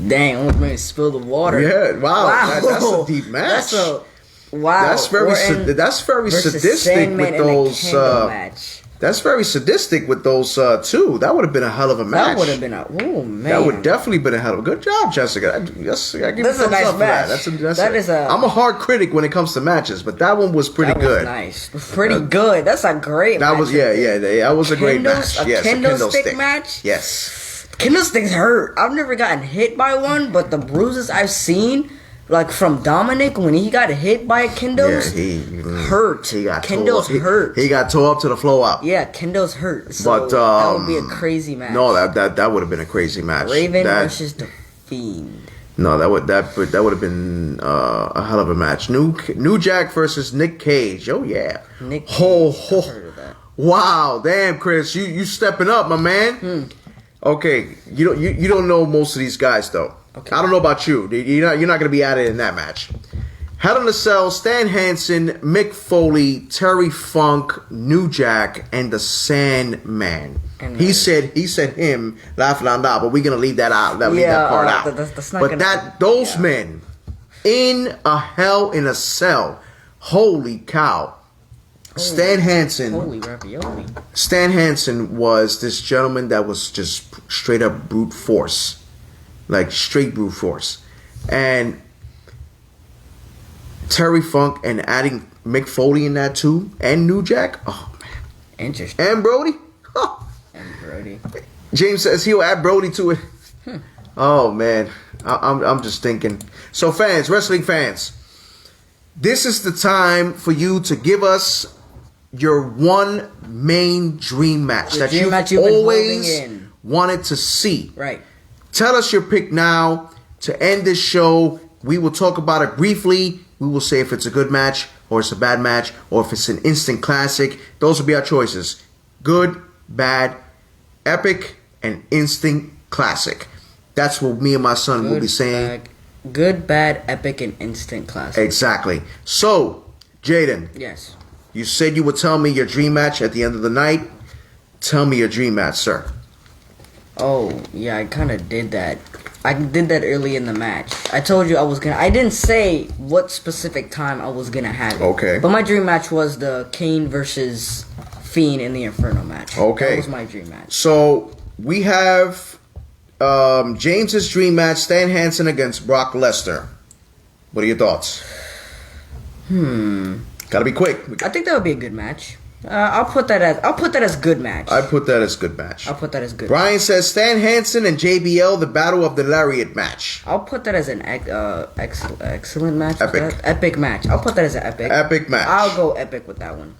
S2: Dang, almost made me spill the water.
S1: Yeah, wow. That's a deep match. That's very sadistic with those. That's very sadistic with those two. That would have been a hell of a match.
S2: That would have been man.
S1: That would definitely been a hell of a good job, Jessica. That's a
S2: nice match.
S1: I'm a hard critic when it comes to matches, but that one was pretty good.
S2: Nice, pretty good. That's a great.
S1: That was that was a great match.
S2: Yes, a kendo stick match.
S1: Yes.
S2: Kendo sticks hurt. I've never gotten hit by one, but the bruises I've seen, like from Dominic when he got hit by a kendo, hurt. Kendo's hurt.
S1: He got tore up to the floor out.
S2: Yeah, kendo's hurt. So that would be a crazy match.
S1: No, that would have been a crazy match.
S2: Raven versus the Fiend.
S1: No, that would have been a hell of a match. New Jack versus Nick Cage. Oh yeah.
S2: Nick Cage. Heard of that.
S1: Wow, damn, Chris, you stepping up, my man. Okay, you don't know most of these guys though. Okay. I don't know about you. You're not going to be added in that match. Hell in a Cell, Stan Hansen, Mick Foley, Terry Funk, New Jack, and the Sandman. He said him, La Flanda, but we're gonna leave that out. Leave that part out.
S2: That's not
S1: those men in a Hell in a Cell. Holy cow! Stan Hansen.
S2: Holy ravioli.
S1: Stan Hansen was this gentleman that was just straight up brute force. Like straight brute force. And Terry Funk and adding Mick Foley in that too. And New Jack. Oh, man.
S2: Interesting.
S1: And Brody. Oh.
S2: And Brody.
S1: James says he'll add Brody to it. Oh, man. I'm just thinking. So fans, wrestling fans, this is the time for you to give us your one main dream match that
S2: dream
S1: you've
S2: match you've been
S1: always
S2: holding in.
S1: wanted to see.
S2: Right.
S1: Tell us your pick now to end this show. We will talk about it briefly. We will say if it's a good match or it's a bad match or if it's an instant classic. Those will be our choices. Good, bad, epic, and instant classic. That's what me and my son will be saying.
S2: Good, bad, epic, and instant classic.
S1: Exactly. So, Jaden.
S2: Yes.
S1: You said you would tell me your dream match at the end of the night. Tell me your dream match, sir.
S2: Oh, yeah, I kind of did that. I did that early in the match. I told you I didn't say what specific time I was gonna have it.
S1: Okay.
S2: But my dream match was the Kane versus Fiend in the Inferno match.
S1: Okay.
S2: That was my dream match.
S1: So, we have James's dream match, Stan Hansen against Brock Lesnar. What are your thoughts? Gotta be quick.
S2: I think that would be a good match. I'll put that as good match.
S1: I put that as good match.
S2: I'll put that as good.
S1: Brian says Stan Hansen and JBL, the Battle of the Lariat match.
S2: I'll put that as an excellent match.
S1: Epic.
S2: Epic match. I'll put that as an epic.
S1: Epic match.
S2: I'll go epic with that one.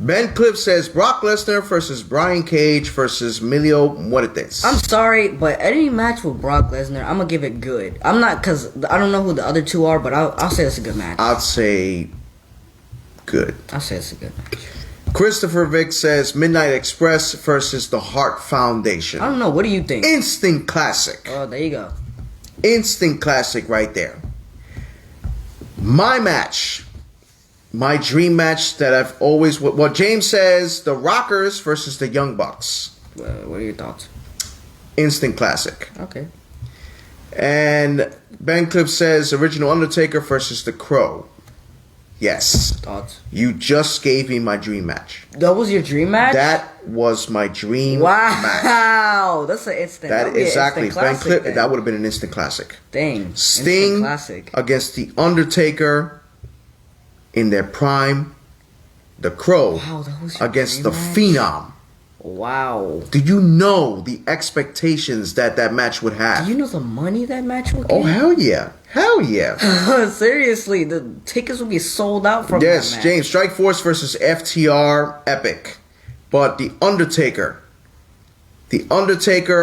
S1: Ben Cliff says Brock Lesnar versus Brian Cage versus Emilio Muertes.
S2: I'm sorry, but any match with Brock Lesnar, I'm gonna give it good. I'm not, because I don't know who the other two are, but I'll say it's a good match.
S1: I'd say good.
S2: I'll say it's a good match.
S1: Christopher Vick says Midnight Express versus the Hart Foundation.
S2: I don't know. What do you think?
S1: Instant classic.
S2: Oh, there you go.
S1: Instant classic right there. My match. My dream match that I've always... Well, James says the Rockers versus the Young Bucks.
S2: What are your thoughts?
S1: Instant classic.
S2: Okay.
S1: And Ben Cliff says original Undertaker versus the Crow. Yes.
S2: Thoughts?
S1: You just gave me my dream match.
S2: That was your dream match?
S1: That was my dream match.
S2: Wow. That's an instant.
S1: That exactly.
S2: Instant
S1: Ben Cliff,
S2: then.
S1: that would have been an instant classic.
S2: Dang.
S1: Sting
S2: Instant classic.
S1: against the Undertaker in their prime. The Crow
S2: Wow, that was your
S1: against the
S2: dream match?
S1: Phenom.
S2: Wow.
S1: Do you know the expectations that match would have?
S2: Do you know the money that match would get?
S1: Oh, hell yeah. Hell yeah.
S2: Seriously, the tickets would be sold out from that
S1: Yes,
S2: match.
S1: James. Strike Force versus FTR. Epic. But the Undertaker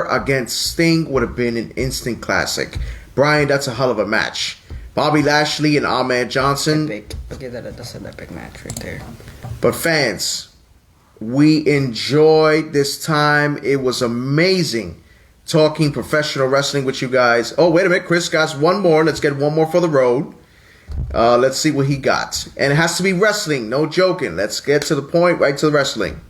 S1: against Sting would have been an instant classic. Brian, that's a hell of a match. Bobby Lashley and Ahmed Johnson.
S2: Epic. Okay, that's an epic match right there.
S1: But fans, we enjoyed this time. It was amazing talking professional wrestling with you guys. Oh, wait a minute. Chris got one more. Let's get one more for the road. Let's see what he got. And it has to be wrestling. No joking. Let's get to the point. Right to the wrestling.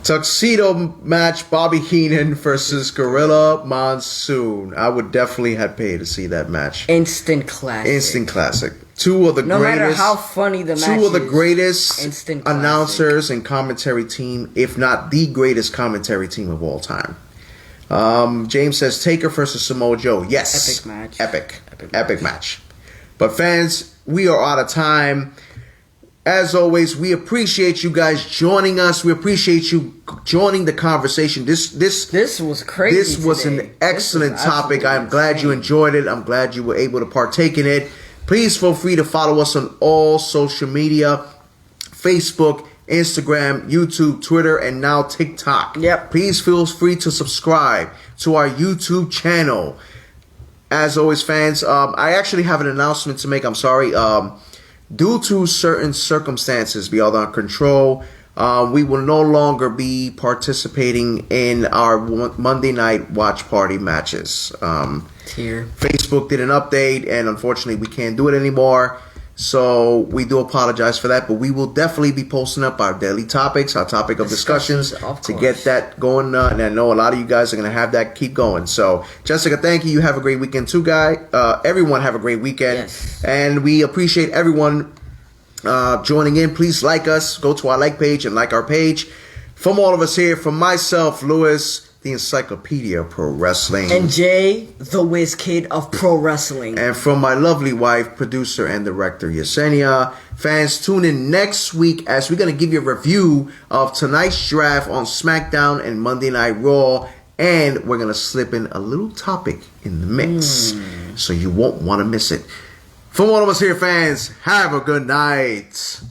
S1: Tuxedo match, Bobby Heenan versus Gorilla Monsoon. I would definitely have paid to see that match.
S2: Instant classic.
S1: Instant classic. Two of the
S2: No
S1: greatest.
S2: matter how funny the match
S1: Two of the
S2: is,
S1: greatest
S2: instant classic.
S1: announcers and commentary team, if not the greatest commentary team of all time. James says Taker versus Samoa Joe. Yes.
S2: Epic match.
S1: Epic match. But fans, we are out of time. As always, we appreciate you guys joining us. We appreciate you joining the conversation. This
S2: was crazy.
S1: This was
S2: today.
S1: an excellent
S2: This was
S1: topic. I'm
S2: absolutely
S1: glad you
S2: insane.
S1: enjoyed it. I'm glad you were able to partake in it. Please feel free to follow us on all social media: Facebook, Instagram, YouTube, Twitter, and now TikTok.
S2: Yep.
S1: Please feel free to subscribe to our YouTube channel. As always, fans, I actually have an announcement to make. I'm sorry. Due to certain circumstances beyond our control, we will no longer be participating in our Monday night watch party matches.
S2: Tier.
S1: Facebook did an update, and unfortunately, we can't do it anymore. So we do apologize for that, but we will definitely be posting up our daily topics, our topic of discussions
S2: of
S1: to
S2: course.
S1: get that going. And I know a lot of you guys are going to have that keep going. So, Jessica, thank you. You have a great weekend too, guy. Everyone have a great weekend.
S2: Yes.
S1: And we appreciate everyone joining in. Please like us. Go to our like page and like our page. From all of us here, from myself, Lewis, the Encyclopedia of Pro Wrestling.
S2: And Jay, the Whiz Kid of Pro Wrestling.
S1: And from my lovely wife, producer and director, Yesenia. Fans, tune in next week as we're going to give you a review of tonight's draft on SmackDown and Monday Night Raw. And we're going to slip in a little topic in the mix. So you won't want to miss it. From all of us here, fans, have a good night.